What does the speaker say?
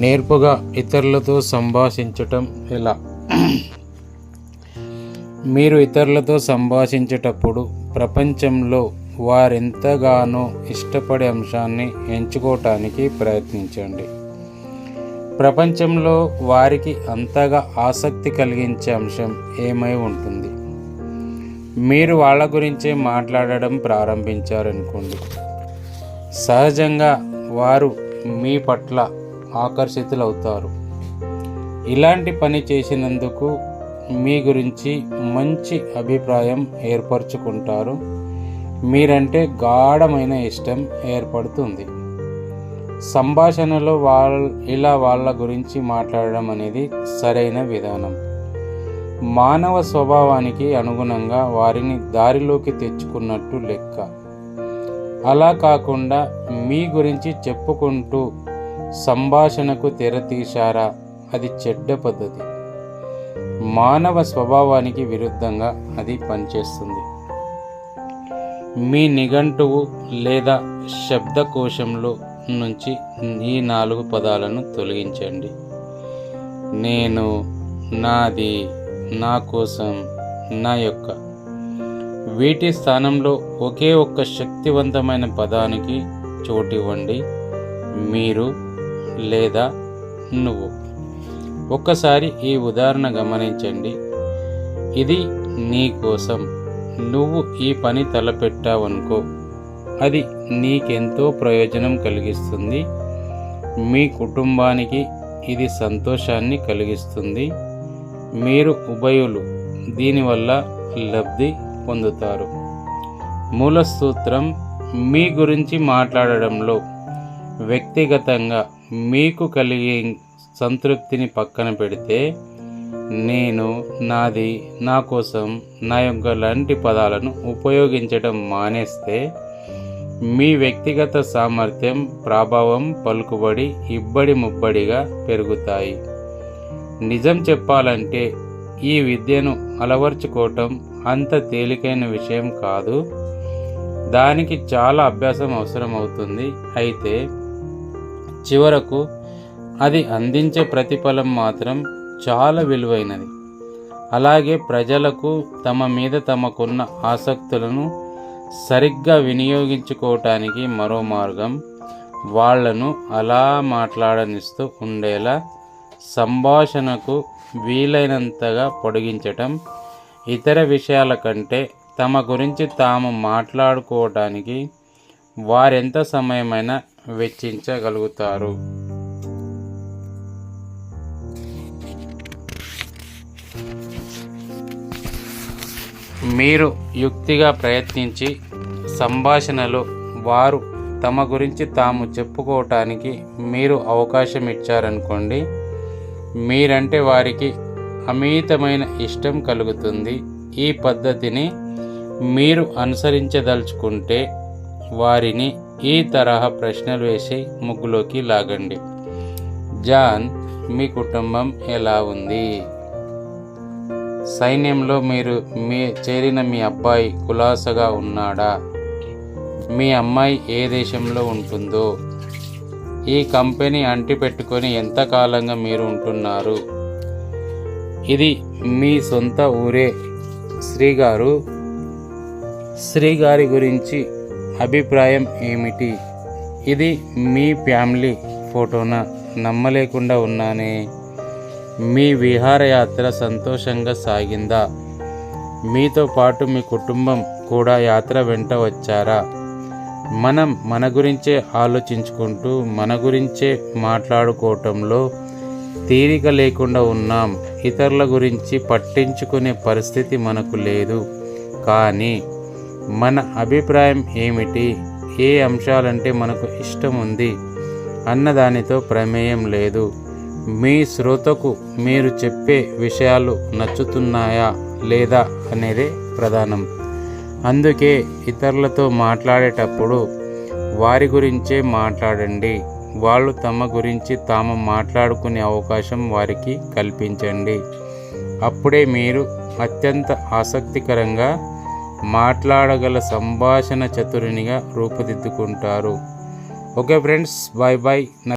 నేర్పుగా ఇతరులతో సంభాషించటం ఎలా? మీరు ఇతరులతో సంభాషించేటప్పుడు ప్రపంచంలో వారెంతగానో ఇష్టపడే అంశాన్ని ఎంచుకోవటానికి ప్రయత్నించండి. ప్రపంచంలో వారికి అంతగా ఆసక్తి కలిగించే అంశం ఏమై ఉంటుంది? మీరు వాళ్ళ గురించే మాట్లాడడం ప్రారంభించారనుకోండి, సహజంగా వారు మీ పట్ల ఆకర్షితులవుతారు. ఇలాంటి పని చేసినందుకు మీ గురించి మంచి అభిప్రాయం ఏర్పరచుకుంటారు. మీరంటే గాఢమైన ఇష్టం ఏర్పడుతుంది. సంభాషణలో వాళ్ళ గురించి మాట్లాడడం అనేది సరైన విధానం. మానవ స్వభావానికి అనుగుణంగా వారిని దారిలోకి తెచ్చుకున్నట్టు లెక్క. అలా కాకుండా మీ గురించి చెప్పుకుంటూ సంభాషణకు తెరతీశారా, అది చెడ్డ పద్ధతి. మానవ స్వభావానికి విరుద్ధంగా అది పనిచేస్తుంది. మీ నిఘంటువు లేదా శబ్దకోశంలో నుంచి ఈ 4 పదాలను తొలగించండి. నేను, నాది, నా కోసం, నా యొక్క. వీటి స్థానంలో ఒకే ఒక్క శక్తివంతమైన పదానికి చోటివ్వండి. మీరు లేదా నువ్వు. ఒక్కసారి ఈ ఉదాహరణ గమనించండి. ఇది నీ కోసం. నువ్వు ఈ పని తలపెట్టావనుకో, అది నీకెంతో ప్రయోజనం కలిగిస్తుంది. మీ కుటుంబానికి ఇది సంతోషాన్ని కలిగిస్తుంది. మీరు ఉభయులు దీనివల్ల లబ్ధి పొందుతారు. మూల సూత్రం: మీ గురించి మాట్లాడడంలో వ్యక్తిగతంగా మీకు కలిగే సంతృప్తిని పక్కన పెడితే, నేను, నాది, నా కోసం, నా యొక్క లాంటి పదాలను ఉపయోగించడం మానేస్తే మీ వ్యక్తిగత సామర్థ్యం, ప్రభావం, పలుకుబడి ఇబ్బడి ముబ్బడిగా పెరుగుతాయి. నిజం చెప్పాలంటే ఈ విద్యను అలవర్చుకోవటం అంత తేలికైన విషయం కాదు. దానికి చాలా అభ్యాసం అవసరం అవుతుంది. అయితే చివరకు అది అందించే ప్రతిఫలం మాత్రం చాలా విలువైనది. అలాగే ప్రజలకు తమ మీద తమకున్న ఆసక్తులను సరిగ్గా వినియోగించుకోవటానికి మరో మార్గం, వాళ్లను అలా మాట్లాడనిస్తూ ఉండేలా సంభాషణకు వీలైనంతగా పొడిగించటం. ఇతర విషయాల కంటే తమ గురించి తాము మాట్లాడుకోవటానికి వారెంత సమయమైనా వెచ్చించగలుగుతారు. మీరు యుక్తిగా ప్రయత్నించి సంభాషణలో వారు తమ గురించి తాము చెప్పుకోవటానికి మీరు అవకాశం ఇచ్చారనుకోండి, మీరంటే వారికి అమితమైన ఇష్టం కలుగుతుంది. ఈ పద్ధతిని మీరు అనుసరించదలుచుకుంటే వారిని ఈ తరహా ప్రశ్నలు వేసి ముగ్గులోకి లాగండి. జాన్, మీ కుటుంబం ఎలా ఉంది? సైన్యంలో మీరు చేరిన మీ అబ్బాయి కులాసగా ఉన్నాడా? మీ అమ్మాయి ఏ దేశంలో ఉంటుందో? ఈ కంపెనీ అంటిపెట్టుకొని ఎంతకాలంగా మీరు ఉంటున్నారు? ఇది మీ సొంత ఊరే. శ్రీగారి గురించి అభిప్రాయం ఏమిటి? ఇది మీ ఫ్యామిలీ ఫోటోనా? నమ్మలేకుండా ఉన్నానే. మీ విహారయాత్ర సంతోషంగా సాగిందా? మీతో పాటు మీ కుటుంబం కూడా యాత్ర వెంట వచ్చారా? మనం మన గురించే ఆలోచించుకుంటూ మన గురించే మాట్లాడుకోవటంలో తీరిక లేకుండా ఉన్నాం. ఇతరుల గురించి పట్టించుకునే పరిస్థితి మనకు లేదు. కానీ మన అభిప్రాయం ఏమిటి, ఏ అంశాలంటే మనకు ఇష్టం ఉంది అన్నదానితో ప్రమేయం లేదు. మీ శ్రోతకు మీరు చెప్పే విషయాలు నచ్చుతున్నాయా లేదా అనేదే ప్రధానం. అందుకే ఇతరులతో మాట్లాడేటప్పుడు వారి గురించే మాట్లాడండి. వాళ్ళు తమ గురించి తాము మాట్లాడుకునే అవకాశం వారికి కల్పించండి. అప్పుడే మీరు అత్యంత ఆసక్తికరంగా మాట్లాడగల సంభాషణ చతురునిగా రూపుదిద్దుకుంటారు. Okay friends, bye bye.